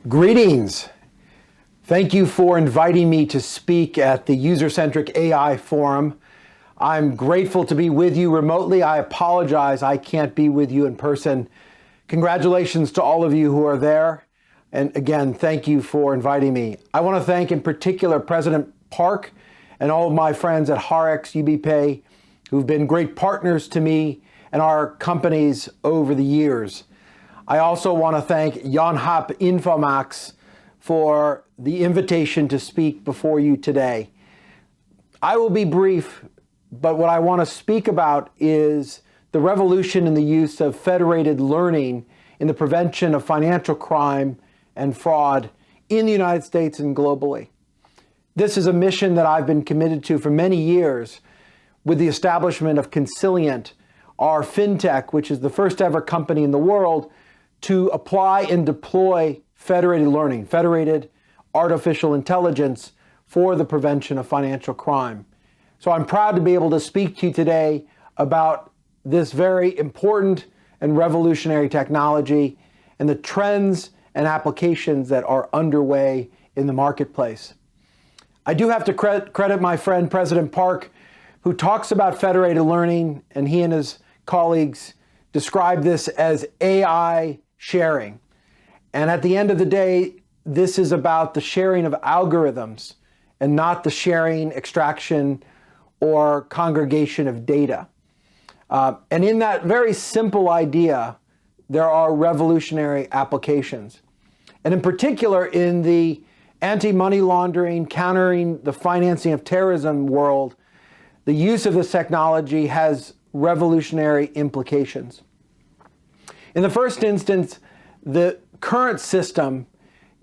Greetings. Thank you for inviting me to speak at the User-Centric AI Forum. I'm grateful to be with you remotely. I apologize I can't be with you in person. Congratulations to all of you who are there. And again, thank you for inviting me. I want to thank in particular President Park and all of my friends at Harex UBPay who've been great partners to me and our companies over the years. I also want to thank Yonhap Infomax for the invitation to speak before you today. I will be brief, but what I want to speak about is the revolution in the use of federated learning in the prevention of financial crime and fraud in the United States and globally. This is a mission that I've been committed to for many years with the establishment of Consilient, our fintech, which is the first ever company in the world to apply and deploy federated learning, federated artificial intelligence for the prevention of financial crime. So I'm proud to be able to speak to you today about this very important and revolutionary technology and the trends and applications that are underway in the marketplace. I do have to credit my friend President Park, who talks about federated learning, and he and his colleagues describe this as AI sharing. And at the end of the day, this is about the sharing of algorithms and not the sharing, extraction, or congregation of data. And in that very simple idea, there are revolutionary applications. And in particular, in the anti-money laundering, countering the financing of terrorism world, the use of this technology has revolutionary implications. In the first instance, the current system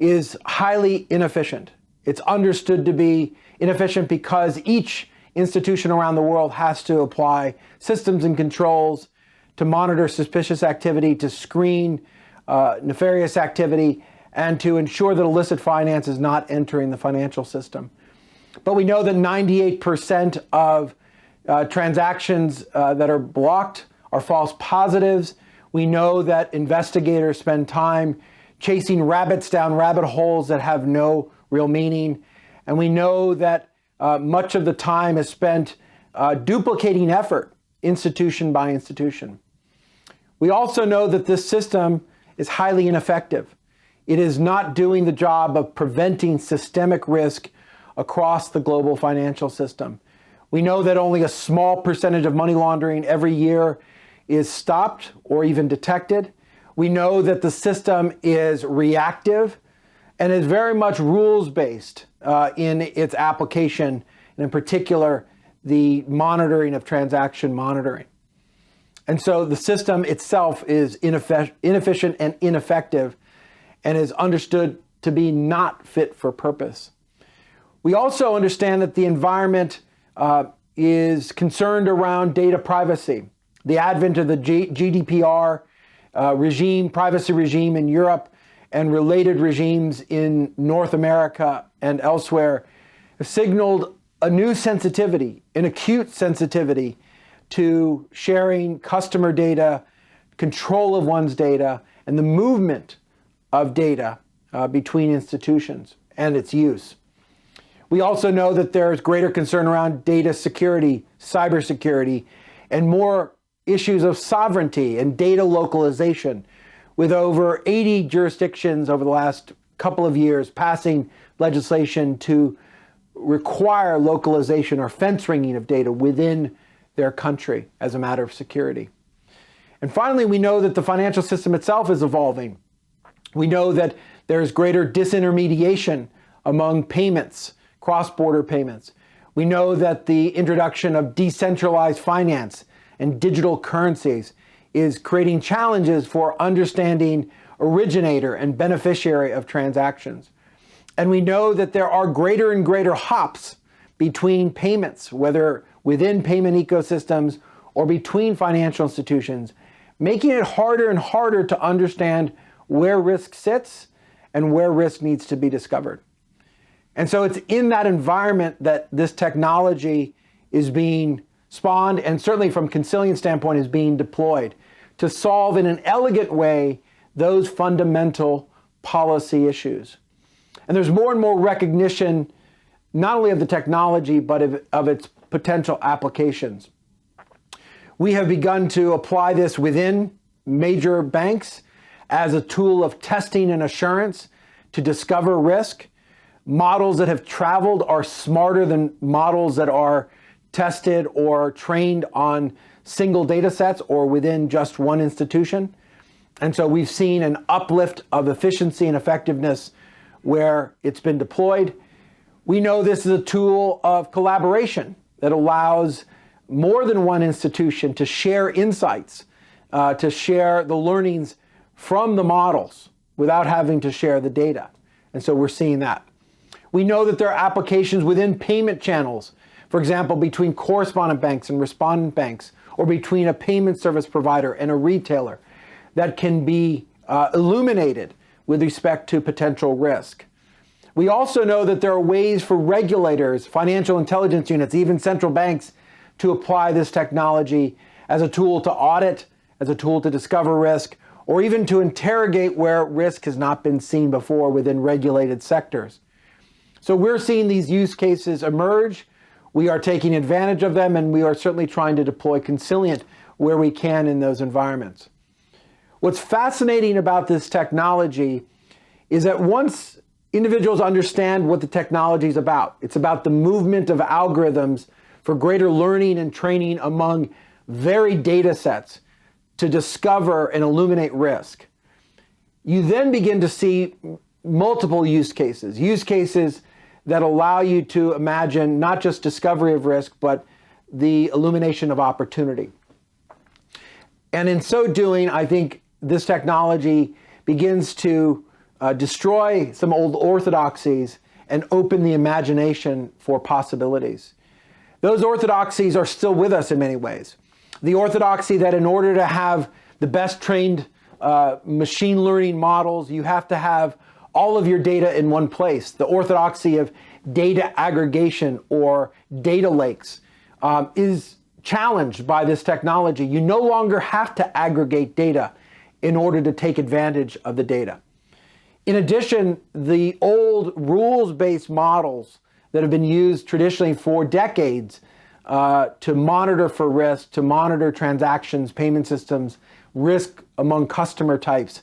is highly inefficient. It's understood to be inefficient because each institution around the world has to apply systems and controls to monitor suspicious activity, to screen nefarious activity, and to ensure that illicit finance is not entering the financial system. But we know that 98% of transactions that are blocked are false positives. We know that investigators spend time chasing rabbits down rabbit holes that have no real meaning. And we know that much of the time is spent duplicating effort, institution by institution. We also know that this system is highly ineffective. It is not doing the job of preventing systemic risk across the global financial system. We know that only a small percentage of money laundering every year is stopped or even detected. We know that the system is reactive and is very much rules-based in its application, and in particular, the monitoring of transaction monitoring. And so the system itself is inefficient and ineffective and is understood to be not fit for purpose. We also understand that the environment is concerned around data privacy. The advent of the GDPR regime, privacy regime in Europe, and related regimes in North America and elsewhere have signaled a new sensitivity, an acute sensitivity to sharing customer data, control of one's data, and the movement of data between institutions and its use. We also know that there is greater concern around data security, cybersecurity, and more issues of sovereignty and data localization, with over 80 jurisdictions over the last couple of years passing legislation to require localization or fence ringing of data within their country as a matter of security. And finally, we know that the financial system itself is evolving. We know that there is greater disintermediation among payments, cross-border payments. We know that the introduction of decentralized finance and digital currencies is creating challenges for understanding originator and beneficiary of transactions. And we know that there are greater and greater hops between payments, whether within payment ecosystems or between financial institutions, making it harder and harder to understand where risk sits and where risk needs to be discovered. And so it's in that environment that this technology is being spawned, and certainly from Consilient's standpoint is being deployed to solve in an elegant way those fundamental policy issues. And there's more and more recognition, not only of the technology, but of its potential applications. We have begun to apply this within major banks as a tool of testing and assurance to discover risk. Models that have traveled are smarter than models that are tested or trained on single data sets or within just one institution. And so we've seen an uplift of efficiency and effectiveness where it's been deployed. We know this is a tool of collaboration that allows more than one institution to share insights, to share the learnings from the models without having to share the data. And so we're seeing that. We know that there are applications within payment channels, for example, between correspondent banks and respondent banks, or between a payment service provider and a retailer, that can be illuminated with respect to potential risk. We also know that there are ways for regulators, financial intelligence units, even central banks to apply this technology as a tool to audit, as a tool to discover risk, or even to interrogate where risk has not been seen before within regulated sectors. So we're seeing these use cases emerge. We are taking advantage of them, and we are certainly trying to deploy Consilient where we can in those environments. What's fascinating about this technology is that once individuals understand what the technology is about, it's about the movement of algorithms for greater learning and training among varied data sets to discover and illuminate risk. You then begin to see multiple use cases that allow you to imagine not just discovery of risk, but the illumination of opportunity. And in so doing, I think this technology begins to destroy some old orthodoxies and open the imagination for possibilities. Those orthodoxies are still with us in many ways. The orthodoxy that in order to have the best trained machine learning models, you have to have all of your data in one place. The orthodoxy of data aggregation or data lakes is challenged by this technology. You no longer have to aggregate data in order to take advantage of the data. In addition, the old rules-based models that have been used traditionally for decades to monitor for risk, to monitor transactions, payment systems, risk among customer types,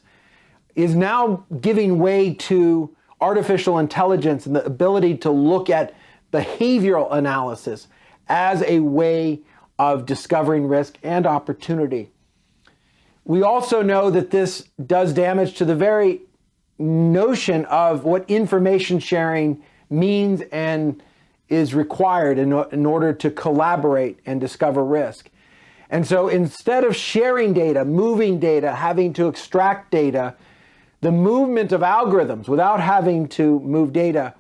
is now giving way to artificial intelligence and the ability to look at behavioral analysis as a way of discovering risk and opportunity. We also know that this does damage to the very notion of what information sharing means and is required in order to collaborate and discover risk. And so instead of sharing data, moving data, having to extract data, the movement of algorithms without having to move data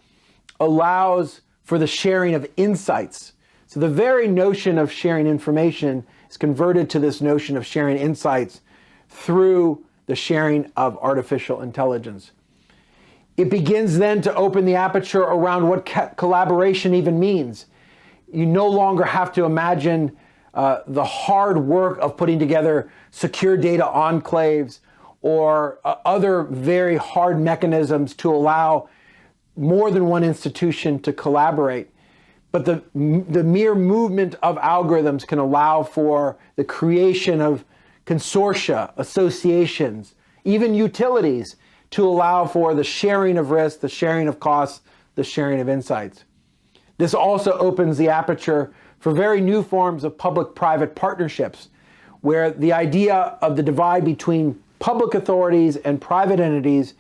allows for the sharing of insights. So the very notion of sharing information is converted to this notion of sharing insights through the sharing of artificial intelligence. It begins then to open the aperture around what collaboration even means. You no longer have to imagine the hard work of putting together secure data enclaves or other very hard mechanisms to allow more than one institution to collaborate. But the mere movement of algorithms can allow for the creation of consortia, associations, even utilities, to allow for the sharing of risk, the sharing of costs, the sharing of insights. This also opens the aperture for very new forms of public-private partnerships, where the idea of the divide between public authorities and private entities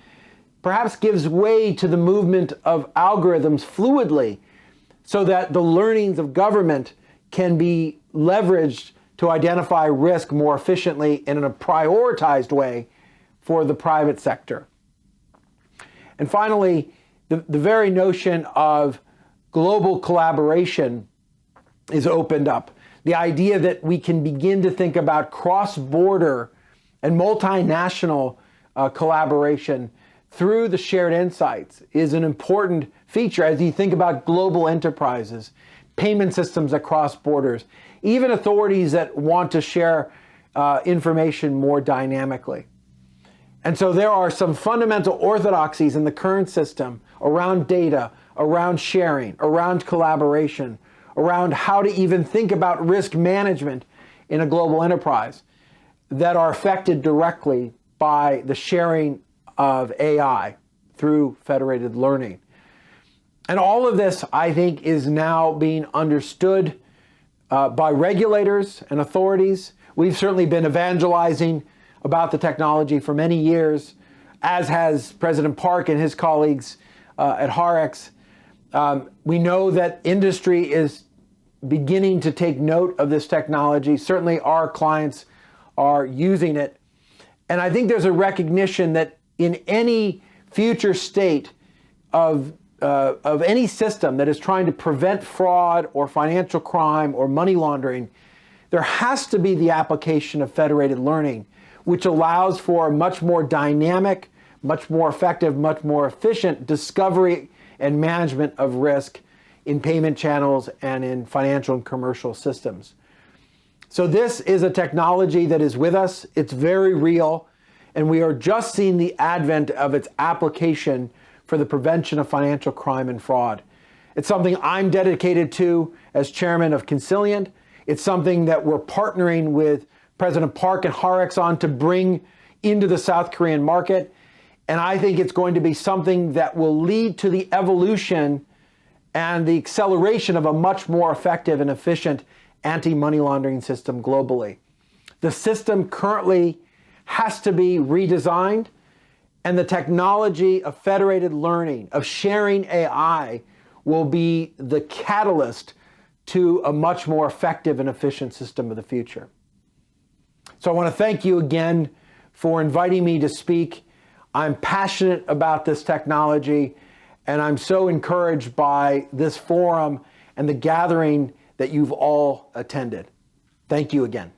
perhaps gives way to the movement of algorithms fluidly, so that the learnings of government can be leveraged to identify risk more efficiently and in a prioritized way for the private sector. And finally, the very notion of global collaboration is opened up. The idea that we can begin to think about cross-border and multinational collaboration through the shared insights is an important feature as you think about global enterprises, payment systems across borders, even authorities that want to share information more dynamically. And so there are some fundamental orthodoxies in the current system around data, around sharing, around collaboration, around how to even think about risk management in a global enterprise that are affected directly by the sharing of AI through federated learning. And all of this, I think, is now being understood by regulators and authorities. We've certainly been evangelizing about the technology for many years, as has President Park and his colleagues at HAREX. We know that industry is beginning to take note of this technology. Certainly our clients are using it. And I think there's a recognition that in any future state of any system that is trying to prevent fraud or financial crime or money laundering, there has to be the application of federated learning, which allows for a much more dynamic, much more effective, much more efficient discovery and management of risk in payment channels and in financial and commercial systems. So this is a technology that is with us. It's very real, and we are just seeing the advent of its application for the prevention of financial crime and fraud. It's something I'm dedicated to as chairman of Consilient. It's something that we're partnering with President Park and HAREX on to bring into the South Korean market. And I think it's going to be something that will lead to the evolution and the acceleration of a much more effective and efficient anti-money laundering system globally. The system currently has to be redesigned, and the technology of federated learning, of sharing AI, will be the catalyst to a much more effective and efficient system of the future. So I want to thank you again for inviting me to speak. I'm passionate about this technology, and I'm so encouraged by this forum and the gathering that you've all attended. Thank you again.